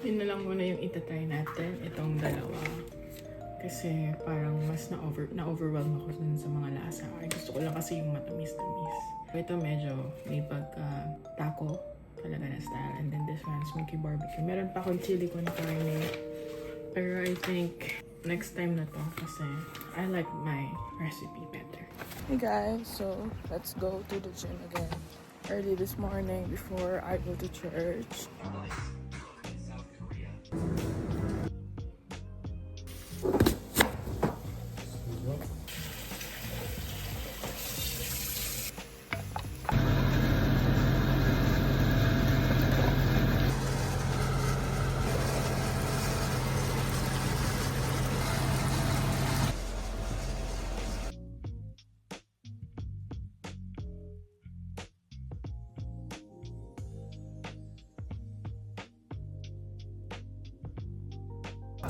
Yun na lang muna yung itatry natin, itong dalawa. Kasi parang mas na-overwhelm ako dun sa mga lasa. Ay, gusto ko lang kasi yung matamis-tamis. Ito medyo may pagka-taco talaga na style. And then this one, smoky barbecue. Meron pa akong chili con carne. Pero I think next time na to kasi I like my recipe better. Hey guys, so let's go to the gym again. Early this morning before I go to church.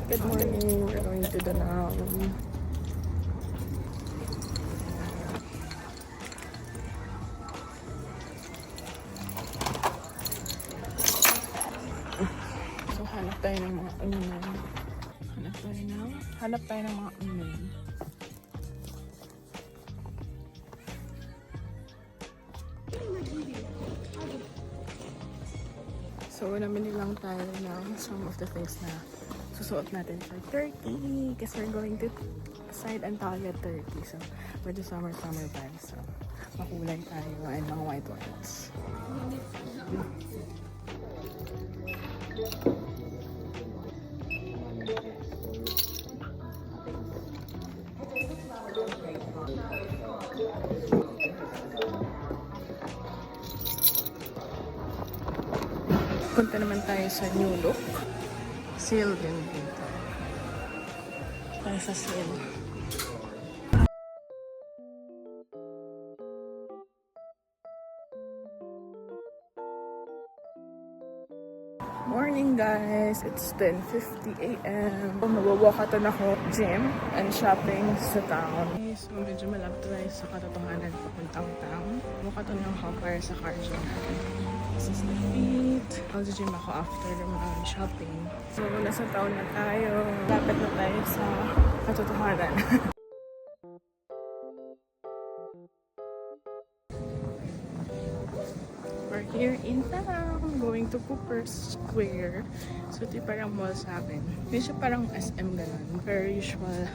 Good morning, we're going to the now. So hanap tayo ng mga unan. Hanap tayo ng mga unan. So namili lang tayo ng some of the things na susuot natin for Turkey kasi we're going to Side Antalya, Turkey. So medyo summer vibes. So makulay tayo and mga white ones. Punta naman tayo sa New Look. Sale din dito. Tayo sa sale. Morning guys! It's 10:50 a.m. Mawawakatan ako gym and shopping sa town. So medyo malapit tayo sa katotohanan papuntang town. Mawakatan lang ako para sa cardio natin. This is the feet. Mag-gym ako after ng shopping. So nasa town na tayo. Lapit na tayo sa katotohanan. We're here in town. Going to Cooper's Square. So ito parang mall sa akin. Hindi siya parang SM ganun. Very usual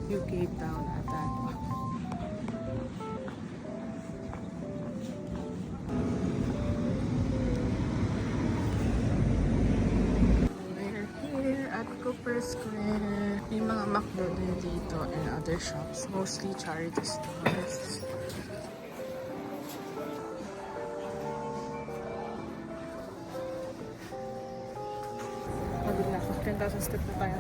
UK town ata. We're here at Cooper's Square. May mga McDo dito and other shops. Mostly charity stores. Mabig na ako. 10,000 step na tayo.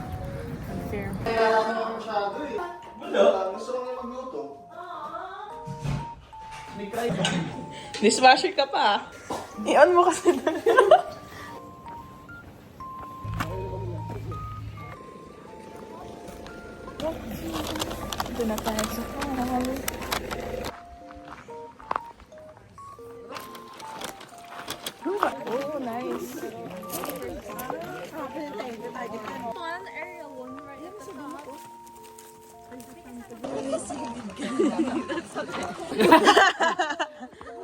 Unfair. Kaya ako naman masyado eh. Wala. Gusto ko nga magluto. May cry ba? Dishwasher ka pa. I-on mo kasi na. Ito na tayo sa hall. Oh, nice. One area, one right at the top.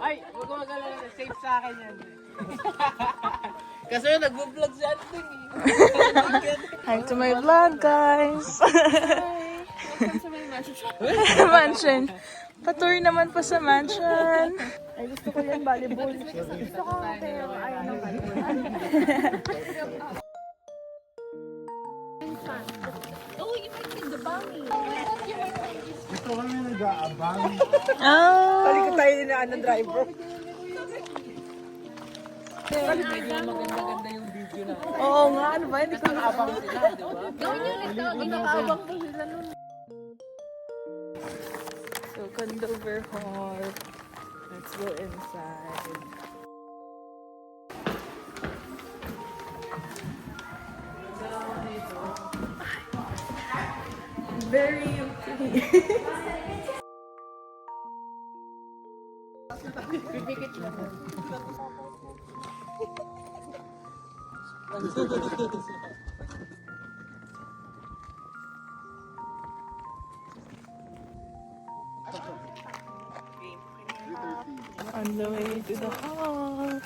Ay, huwag ko mag-alala. Safe sa akin yan. Kasi nag-vlog si Anthony. Hi to my vlog, guys. Welcome to my mansion. Mansion. Patour naman po sa mansion. Ay, gusto ko yan volleyball. Gusto ko pero ayaw ng volleyball. Oh, you might need the bunny. You might need this. Gusto kami nag-aabang. Oh. Balik tayo na ng driver. Maganda-ganda yung video na. Oo nga, ano ba? Hindi ko nakaabang sila, di ba? Gawin yun ito. Inakaabang ko sila nun. So, Condover Hall. Let's go inside. Very pretty. Pipikit lang. On the way to the hall.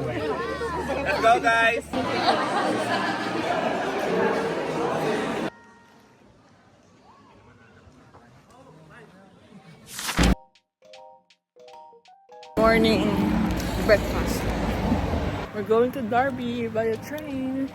Let's go, guys! Morning breakfast. We're going to Derby by a train.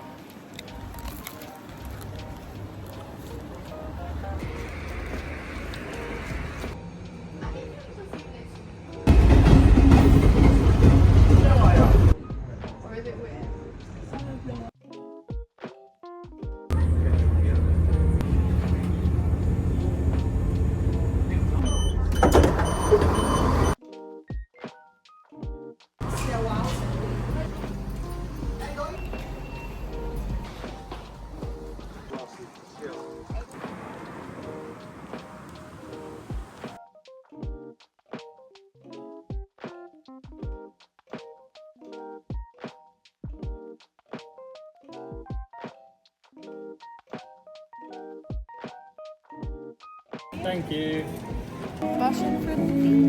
Thank you. Passion fruit tea.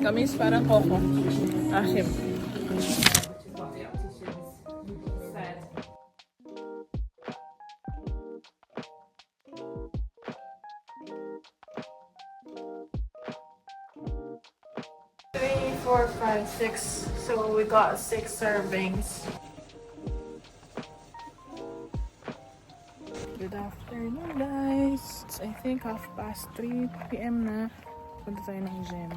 Kamis parang coco. Asim. Three, four, five, six. So we got 6 servings. Good afternoon, guys. It's, I think 3:30 p.m. na. Punta tayo ng gym.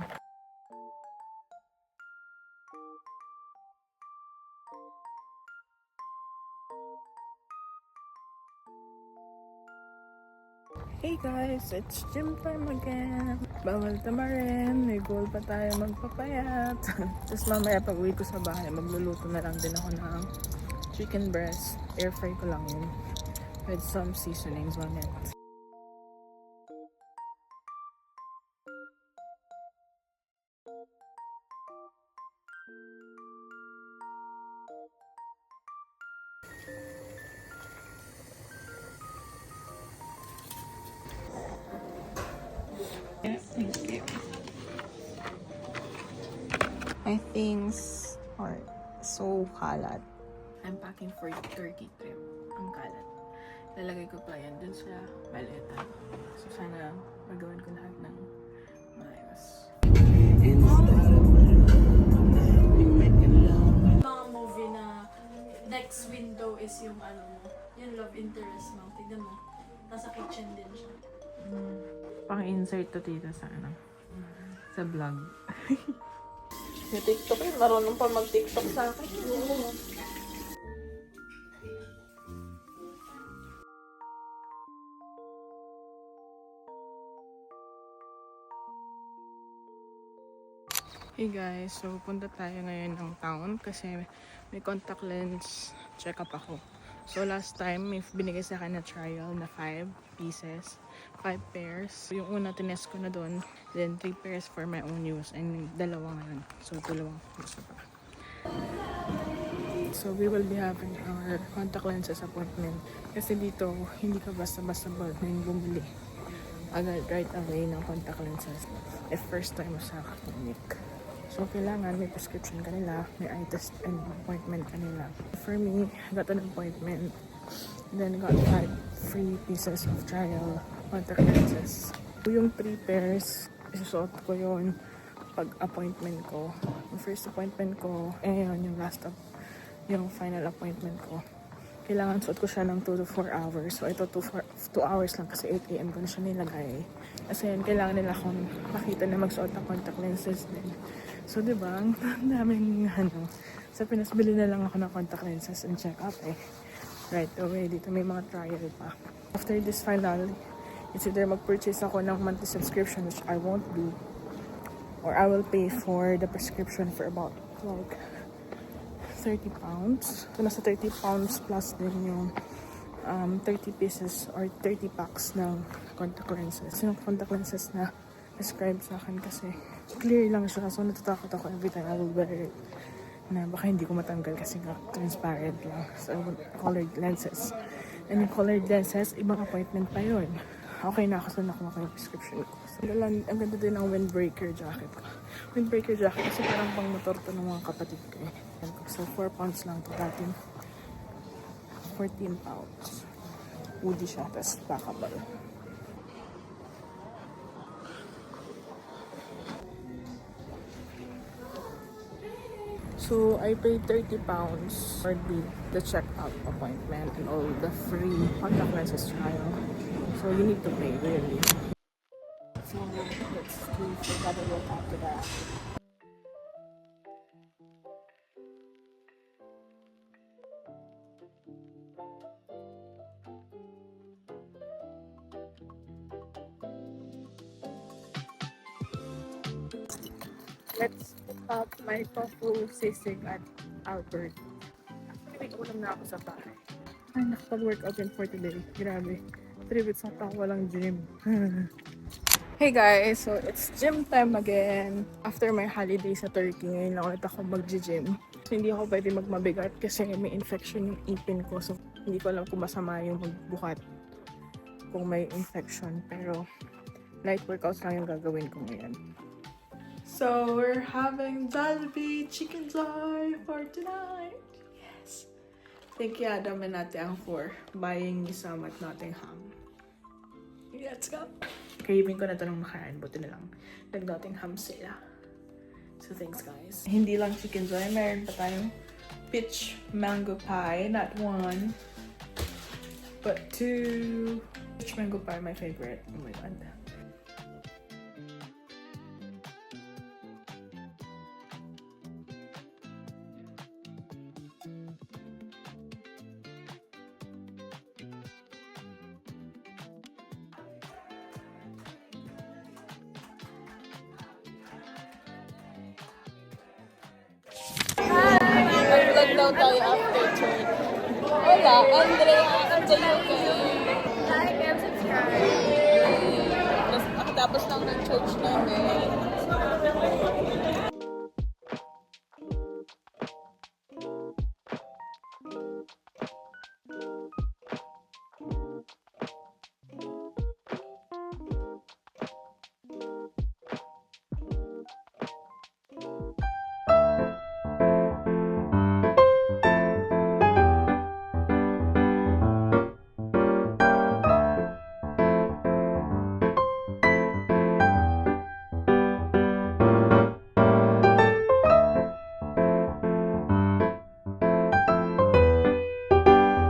Hey guys, it's gym time again. Bawal tamarin, may goal pa tayo magpapayat. Tapos mamaya pag uwi ko sa bahay, magluluto na lang din ako ng chicken breast. Air fry ko lang yun. With some seasonings on it. Thank you. My things are so kalat. I'm packing for the Turkey trip. Ang kalat. Lalagay ko pa yan dun sa maleta. So sana magawin ko lahat ng maayos. Mga movie na next window is yung ano mo, yung love interest mo. Tignan mo. Nasa kitchen din siya. Pang-insert to dito sa ano. Sa vlog. Yung TikTok yun, marunong pa mag-TikTok sa akin. Hey guys, so punta tayo ngayon ng town kasi may contact lens check-up ako. So last time, may binigay sa akin na trial na 5 pieces, 5 pairs. Yung una tinest ko na doon, then 3 pairs for my own use and dalawa ngayon. So dalawang gusto pa. So we will be having our contact lenses appointment kasi dito hindi ka basta-basta pwedeng bumili agad right away ng contact lenses if first time mo sa clinic. So, kailangan may prescription kanila, may eye test and appointment kanila. For me, I got an appointment, then got 5 free pieces of trial contact lenses. Yung 3 pairs, isusuot ko yun pag appointment ko. Yung first appointment ko, yung last yung final appointment ko. Kailangan suot ko siya ng 2 to 4 hours. So, ito 2 hours lang kasi 8 AM ko na siya nilagay. Kasi yun, kailangan nila akong makita na magsuot ng contact lenses din. So, diba, ang daming sa Pinas, bili na lang ako ng contact lenses and check up eh. Right away, dito may mga trial pa. After this final, It's either mag-purchase ako ng monthly subscription, which I won't do, or I will pay for the prescription for about like 30 pounds. So nasa 30 pounds plus din yung 30 pieces or 30 packs ng contact lenses. Yung contact lenses na prescribed sa akin kasi clear lang siya. So natatakot ako every time I will wear it na baka hindi ko matanggal kasi nga transparent lang. So I want colored lenses. And yung colored lenses, ibang appointment pa yun. Okay na ako sa nakuha ko yung prescription ko. So, ang ganda din ng windbreaker jacket ko. Windbreaker jacket kasi parang pang motor to ng mga kapatid ko eh. So 4 pounds lang to dati. 14 pounds. Woody siya, tapos packable. So, I paid 30 pounds for the checkout appointment and all the free contact lenses trial. So, you need to pay, really. So, let's see if we gotta look after that. Let's pick up my tofu sisig at Albert. Actually, ulam na ako sa bahay. Ay, nakapag-workout din for today. Grabe. 3 weeks na ako walang gym. Hey guys, so it's gym time again. After my holiday sa Turkey, ngayon lang ulit ako mag-gym. So, hindi ako pwede magmabigat kasi may infection yung ipin ko. So, hindi ko alam kung masama yung magbuhat kung may infection. Pero, light workouts lang yung gagawin ko ngayon. So, we're having Jollibee Chicken Joy for tonight. Yes. Thank you, Adam and Ate Ang, for buying me some at Nottingham. Let's go. Craving ko na ito ng makain. Buti na lang. Nag-Nottingham sila. So, thanks guys. Hindi lang Chicken Joy. Meron pa tayong peach mango pie. Not one, but 2. Peach mango pie, my favorite. Oh my god. Mag-vlog daw tayo after church. Hola, Andrea. Andrea ko. Like and subscribe. Tapos lang ng church namin.